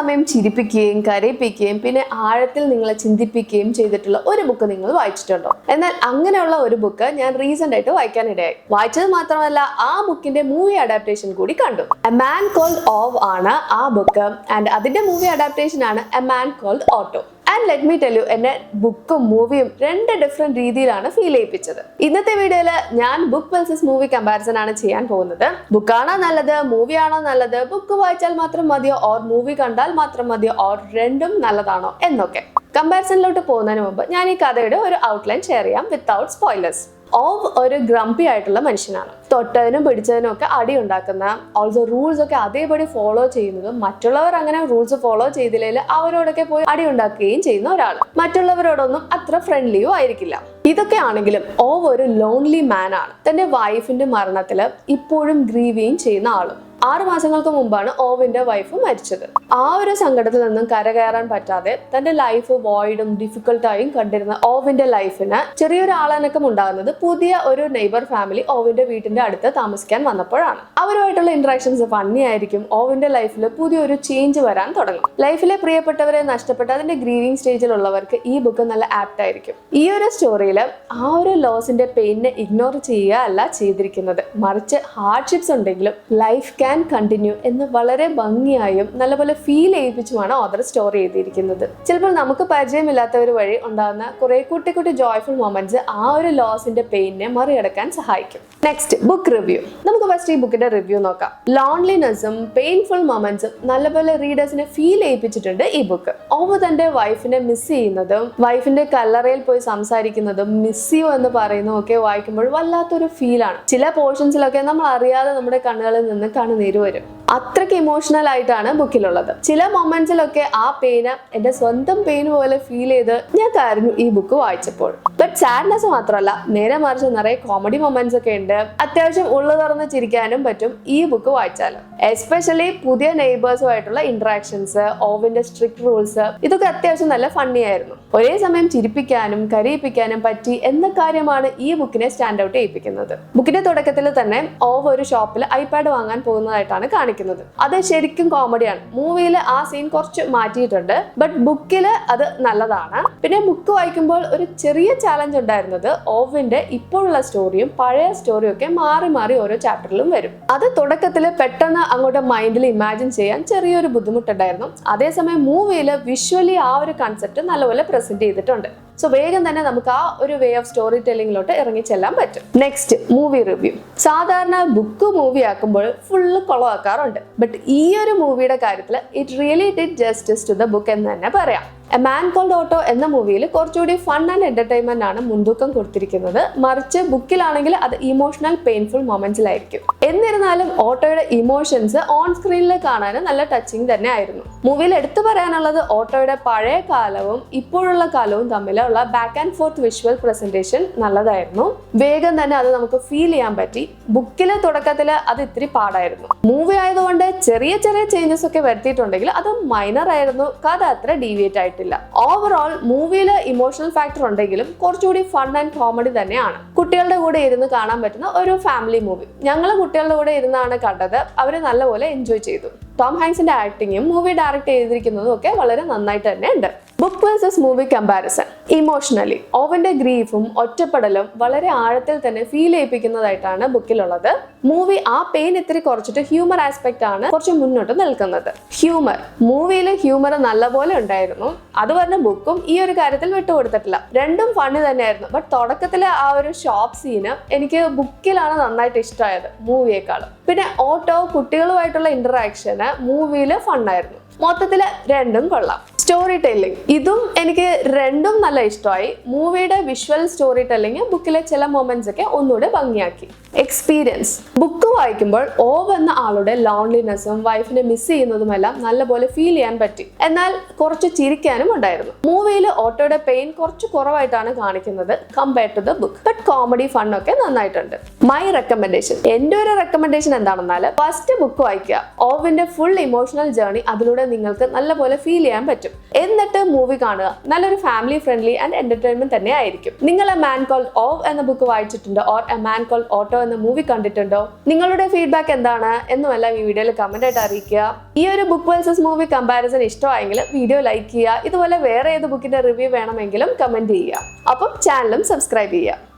സമയം ചിരിപ്പിക്കുകയും കരയിപ്പിക്കുകയും പിന്നെ ആഴത്തിൽ നിങ്ങളെ ചിന്തിപ്പിക്കുകയും ചെയ്തിട്ടുള്ള ഒരു ബുക്ക് നിങ്ങൾ വായിച്ചിട്ടുണ്ടോ? എന്നാൽ അങ്ങനെയുള്ള ഒരു ബുക്ക് ഞാൻ റീസെന്റ് ആയിട്ട് വായിക്കാനിടയായി. വായിച്ചത് മാത്രമല്ല, ആ ബുക്കിന്റെ മൂവി അഡാപ്റ്റേഷൻ കൂടി കണ്ടു. എ മാൻ കോൾഡ് ഓവ് ആണ് ആ ബുക്ക്. ആൻഡ് അതിന്റെ മൂവി അഡാപ്റ്റേഷൻ ആണ് a man called Otto. And let me tell you, എന്നെ ബുക്കും മൂവിയും രണ്ട് ഡിഫറെന്റ് രീതിയിലാണ് ഫീൽ ചെയ്യിപ്പിച്ചത്. ഇന്നത്തെ വീഡിയോയിൽ ഞാൻ ബുക്ക് വേഴ്സസ് മൂവി കമ്പാരിസൺ ആണ് ചെയ്യാൻ പോകുന്നത്. ബുക്കാണോ നല്ലത്, മൂവിയാണോ നല്ലത്, ബുക്ക് വായിച്ചാൽ മാത്രം മതിയോ ഓർ മൂവി കണ്ടാൽ മാത്രം മതിയോ ഓർ രണ്ടും നല്ലതാണോ എന്നൊക്കെ. കമ്പാരിസണിലോട്ട് പോകുന്നതിന് മുമ്പ് ഞാൻ ഈ കഥയുടെ ഒരു ഔട്ട്ലൈൻ ഷെയർ ചെയ്യാം വിത്തൗട്ട് സ്പോയിലേഴ്സ്. ഓവ് ഒരു ഗ്രംപി ആയിട്ടുള്ള മനുഷ്യനാണ്. തൊട്ടതിനും പിടിച്ചതിനും ഒക്കെ അടി ഉണ്ടാക്കുന്ന, ഓൾസോ റൂൾസ് ഒക്കെ അതേപടി ഫോളോ ചെയ്യുന്നതും മറ്റുള്ളവർ അങ്ങനെ റൂൾസ് ഫോളോ ചെയ്തില്ലെങ്കിൽ അവരോടൊക്കെ പോയി അടി ഉണ്ടാക്കുകയും ചെയ്യുന്ന ഒരാൾ. മറ്റുള്ളവരോടൊന്നും അത്ര ഫ്രണ്ട്ലിയോ ആയിരിക്കില്ല. ഇതൊക്കെ ആണെങ്കിലും ഓവ് ഒരു ലോൺലി മാൻ ആണ്. തന്റെ വൈഫിന്റെ മരണത്തിൽ ഇപ്പോഴും ഗ്രീവിയും ചെയ്യുന്ന ആളും. 6 മാസങ്ങൾക്ക് മുമ്പാണ് ഓവിന്റെ വൈഫ് മരിച്ചത്. ആ ഒരു സങ്കടത്തിൽ നിന്നും കരകയറാൻ പറ്റാതെ തന്റെ ലൈഫ് വോയിഡും ഡിഫിക്കൽട്ടായും കണ്ടിരുന്ന ഓവിന്റെ ലൈഫിന് ചെറിയൊരു ആളനക്കം ഉണ്ടാകുന്നത് പുതിയ ഒരു നെയ്ബർ ഫാമിലി ഓവിന്റെ വീട്ടിന്റെ അടുത്ത് താമസിക്കാൻ വന്നപ്പോഴാണ്. അവരുമായിട്ടുള്ള ഇന്ററാക്ഷൻസ് ഫണ്ണി ആയിരിക്കും. ഓവിന്റെ ലൈഫിൽ പുതിയൊരു ചേഞ്ച് വരാൻ തുടങ്ങും. ലൈഫിലെ പ്രിയപ്പെട്ടവരെ നഷ്ടപ്പെട്ട് അതിന്റെ ഗ്രീവിംഗ് സ്റ്റേജിലുള്ളവർക്ക് ഈ ബുക്ക് നല്ല ആപ്റ്റ് ആയിരിക്കും. ഈ ഒരു സ്റ്റോറിയിൽ ആ ഒരു ലോസിന്റെ പെയിനെ ഇഗ്നോർ ചെയ്യുക അല്ല ചെയ്തിരിക്കുന്നത്, മറിച്ച് ഹാർഡ്ഷിപ്സ് ഉണ്ടെങ്കിലും ലൈഫ് ക്യാൻ കണ്ടിന്യൂ എന്ന് വളരെ ഭംഗിയായും നല്ലപോലെ ഫീൽ ചെയ്യിപ്പിച്ചുമാണ് ഓഥർ സ്റ്റോറി ചെയ്തിരിക്കുന്നത്. ചിലപ്പോൾ നമുക്ക് പരിചയമില്ലാത്തവർ വഴി ഉണ്ടാകുന്ന കുറെ കുട്ടി കുട്ടി ജോയ്ഫുൾ മൊമെന്റ്സ് ആ ഒരു ലോസിന്റെ പെയിനെ മറികടക്കാൻ സഹായിക്കും. Next, book review. നമുക്ക് ഫസ്റ്റ് ഈ ബുക്കിന്റെ റിവ്യൂ നോക്കാം. ലോൺലിനെസ്സും പെയിൻഫുൾ മൊമെന്റ്സും നല്ലപോലെ റീഡേഴ്സിനെ ഫീൽ ചെയ്യിപ്പിച്ചിട്ടുണ്ട് ഈ ബുക്ക്. ഓവ് തന്റെ വൈഫിനെ മിസ് ചെയ്യുന്നതും വൈഫിന്റെ കല്ലറയിൽ പോയി സംസാരിക്കുന്നതും മിസ് യു എന്ന് പറയുന്നതും ഒക്കെ വായിക്കുമ്പോൾ വല്ലാത്തൊരു ഫീലാണ്. ചില പോർഷൻസിലൊക്കെ നമ്മൾ അറിയാതെ നമ്മുടെ കണ്ണുകളിൽ നിന്ന് കണ്ണുനീര് വരും. അത്രയ്ക്ക് ഇമോഷണൽ ആയിട്ടാണ് ബുക്കിലുള്ളത്. ചില മൊമെന്റ്സിലൊക്കെ ആ പെയിന് എന്റെ സ്വന്തം പെയിൻ പോലെ ഫീൽ ചെയ്ത് ഞാൻ കരഞ്ഞു ഈ ബുക്ക് വായിച്ചപ്പോൾ. ബട്ട് സാഡ്നെസ് മാത്രമല്ല, നേരെ മറിച്ച് നിറയെ കോമഡി മൊമെന്റ്സ് ഒക്കെ ഉണ്ട്. അത്യാവശ്യം ഉള്ളു തുറന്ന് ചിരിക്കാനും പറ്റും ഈ ബുക്ക് വായിച്ചാൽ. എസ്പെഷ്യലി പുതിയ നെയ്ബേഴ്സുമായിട്ടുള്ള ഇന്ററാക്ഷൻസ്, ഓവിന്റെ സ്ട്രിക്ട് റൂൾസ്, ഇതൊക്കെ അത്യാവശ്യം നല്ല ഫണ്ണി ആയിരുന്നു. ഒരേ സമയം ചിരിപ്പിക്കാനും കരയിപ്പിക്കാനും പറ്റി എന്ന കാര്യമാണ് ഈ ബുക്കിനെ സ്റ്റാൻഡ് ഔട്ട് ചെയ്യിപ്പിക്കുന്നത്. ബുക്കിന്റെ തുടക്കത്തിൽ തന്നെ ഓവ് ഒരു ഷോപ്പിൽ ഐപാഡ് വാങ്ങാൻ പോകുന്നതായിട്ടാണ് കാണിക്കുന്നത്. അത് ശരിക്കും കോമഡിയാണ്. മൂവിയിൽ ആ സീൻ കുറച്ച് മാറ്റിയിട്ടുണ്ട്, ബട്ട് ബുക്കില് അത് നല്ലതാണ്. പിന്നെ ബുക്ക് വായിക്കുമ്പോൾ ഒരു ചെറിയ ചാലഞ്ച് ഉണ്ടായിരുന്നത് ഓവിന്റെ ഇപ്പോഴുള്ള സ്റ്റോറിയും പഴയ സ്റ്റോറിയും ഒക്കെ മാറി മാറി ഓരോ ചാപ്റ്ററിലും വരും. അത് തുടക്കത്തിൽ പെട്ടെന്ന് അങ്ങോട്ട് മൈൻഡിൽ ഇമാജിൻ ചെയ്യാൻ ചെറിയൊരു ബുദ്ധിമുട്ടുണ്ടായിരുന്നു. അതേസമയം മൂവിയിൽ വിഷ്വലി ആ ഒരു കൺസെപ്റ്റ് നല്ലപോലെ പ്രസന്റ് ചെയ്തിട്ടുണ്ട്. സോ വേഗം തന്നെ നമുക്ക് ആ ഒരു വേ ഓഫ് സ്റ്റോറി ടെല്ലിങ്ങിലോട്ട് ഇറങ്ങി ചെല്ലാൻ പറ്റും. Next, movie review. സാധാരണ ബുക്ക് മൂവി ആക്കുമ്പോൾ ഫുള്ള് കൊളവാക്കാറുണ്ട്. ബട്ട് ഈ ഒരു മൂവിയുടെ കാര്യത്തിൽ it really did justice to the book എന്ന് തന്നെ പറയാം. എ മാൻ കോൾഡ് ഓട്ടോ എന്ന മൂവിയിൽ കുറച്ചുകൂടി ഫൺ ആൻഡ് എന്റർടൈൻമെന്റ് ആണ് മുൻതൂക്കം കൊടുത്തിരിക്കുന്നത്. മറിച്ച് ബുക്കിലാണെങ്കിൽ അത് ഇമോഷണൽ പെയിൻഫുൾ മൊമെന്റ്സിലായിരിക്കും. എന്നിരുന്നാലും ഓട്ടോയുടെ ഇമോഷൻസ് ഓൺ സ്ക്രീനിൽ കാണാൻ നല്ല ടച്ചിങ് തന്നെ ആയിരുന്നു. മൂവിയിൽ എടുത്തു പറയാനുള്ളത് ഓട്ടോയുടെ പഴയ കാലവും ഇപ്പോഴുള്ള കാലവും തമ്മിലുള്ള back and fourth visual presentation നല്ലതായിരുന്നു. വേഗം തന്നെ അത് നമുക്ക് ഫീൽ ചെയ്യാൻ പറ്റി. ബുക്കിലെ തുടക്കത്തിൽ അത് ഇത്തിരി പാടായിരുന്നു. മൂവി ആയതുകൊണ്ട് ചെറിയ ചെറിയ ചേഞ്ചസ് ഒക്കെ വരുത്തിയിട്ടുണ്ടെങ്കിൽ അത് മൈനർ ആയിരുന്നു. കഥ അത്ര ഡീവിയേറ്റ് ആയിട്ട്. ഓവറോൾ മൂവിയില് ഇമോഷണൽ ഫാക്ടർ ഉണ്ടെങ്കിലും കുറച്ചുകൂടി ഫൺ ആൻഡ് കോമഡി തന്നെയാണ്. കുട്ടികളുടെ കൂടെ ഇരുന്ന് കാണാൻ പറ്റുന്ന ഒരു ഫാമിലി മൂവി. ഞങ്ങൾ കുട്ടികളുടെ കൂടെ ഇരുന്നാണ് കണ്ടത്. അവര് നല്ലപോലെ എൻജോയ് ചെയ്തു. ടോം ഹാങ്സിന്റെ ആക്ടിങ്ങും മൂവി ഡയറക്ട് ചെയ്തിരിക്കുന്നതും ഒക്കെ വളരെ നന്നായിട്ട് തന്നെ ഉണ്ട്. Book versus movie comparison. Emotionally ഓവന്റെ ഗ്രീഫും ഒറ്റപ്പെടലും വളരെ ആഴത്തിൽ തന്നെ ഫീൽ ചെയ്യിപ്പിക്കുന്നതായിട്ടാണ് ബുക്കിലുള്ളത്. മൂവി ആ പെയിൻ ഇത്തിരി കുറച്ചിട്ട് ഹ്യൂമർ ആസ്പെക്ട് ആണ് കുറച്ച് മുന്നോട്ട് നിൽക്കുന്നത്. ഹ്യൂമർ, മൂവിയിലെ ഹ്യൂമർ നല്ലപോലെ ഉണ്ടായിരുന്നു. അത് പറഞ്ഞ ബുക്കും ഈ ഒരു കാര്യത്തിൽ വിട്ടുകൊടുത്തിട്ടില്ല. രണ്ടും ഫണ്ണി തന്നെയായിരുന്നു. ബട്ട് തുടക്കത്തിലെ ആ ഒരു ഷോപ്പ് സീന് എനിക്ക് ബുക്കിലാണ് നന്നായിട്ട് ഇഷ്ടമായത് മൂവിയേക്കാളും. പിന്നെ ഓട്ടോ കുട്ടികളുമായിട്ടുള്ള ഇന്ററാക്ഷന് മൂവിയില് ഫണ്ണായിരുന്നു. മൊത്തത്തില് രണ്ടും കൊള്ളാം. സ്റ്റോറി ടെല്ലിംഗ്, ഇതും എനിക്ക് രണ്ടും നല്ല ഇഷ്ടമായി. മൂവിയുടെ വിഷ്വൽ സ്റ്റോറി ടെല്ലിംഗ് ബുക്കിലെ ചില മൊമെന്റ്സ് ഒക്കെ ഒന്നുകൂടെ ഭംഗിയാക്കി. എക്സ്പീരിയൻസ്, ബുക്ക് വായിക്കുമ്പോൾ ഓവ് എന്ന ആളുടെ ലോൺലിനെസ്സും വൈഫിനെ മിസ് ചെയ്യുന്നതുമെല്ലാം നല്ലപോലെ ഫീൽ ചെയ്യാൻ പറ്റി. എന്നാൽ കുറച്ച് ചിരിക്കാനും ഉണ്ടായിരുന്നു. മൂവിയിൽ ഓട്ടോയുടെ പെയിൻ കുറച്ച് കുറവായിട്ടാണ് കാണിക്കുന്നത് compared to the book. But comedy fun ഒക്കെ നന്നായിട്ടുണ്ട്. മൈ റെക്കമെൻഡേഷൻ, എന്റെ ഒരു റെക്കമെൻഡേഷൻ എന്താണെന്നാൽ ഫസ്റ്റ് ബുക്ക് വായിക്കുക. ഓവിന്റെ ഫുൾ ഇമോഷണൽ ജേർണി അതിലൂടെ നിങ്ങൾക്ക് നല്ലപോലെ ഫീൽ ചെയ്യാൻ പറ്റും. പറ്റും. എന്നിട്ട് മൂവി കാണുക. നല്ലൊരു ഫാമിലി ഫ്രണ്ട്ലി ആൻഡ് എന്റർടൈൻമെന്റ് തന്നെ ആയിരിക്കും. നിങ്ങൾ എ മാൻ കോൾഡ് ഓവ് എന്ന ബുക്ക് വായിച്ചിട്ടുണ്ടോ? Or a man called Otto എന്ന മൂവി കണ്ടിട്ടുണ്ടോ? നിങ്ങളുടെ ഫീഡ്ബാക്ക് എന്താണ് എന്നുമെല്ലാം ഈ വീഡിയോയിൽ കമന്റ് ആയിട്ട് അറിയിക്കുക. ഈ ഒരു ബുക്ക് വേഴ്സസ് മൂവി കമ്പാരിസൺ ഇഷ്ടമായെങ്കിൽ വീഡിയോ ലൈക്ക് ചെയ്യുക. ഇതുപോലെ വേറെ ഏത് ബുക്കിന്റെ റിവ്യൂ വേണമെങ്കിലും കമന്റ് ചെയ്യുക. അപ്പം ചാനലും സബ്സ്ക്രൈബ് ചെയ്യുക.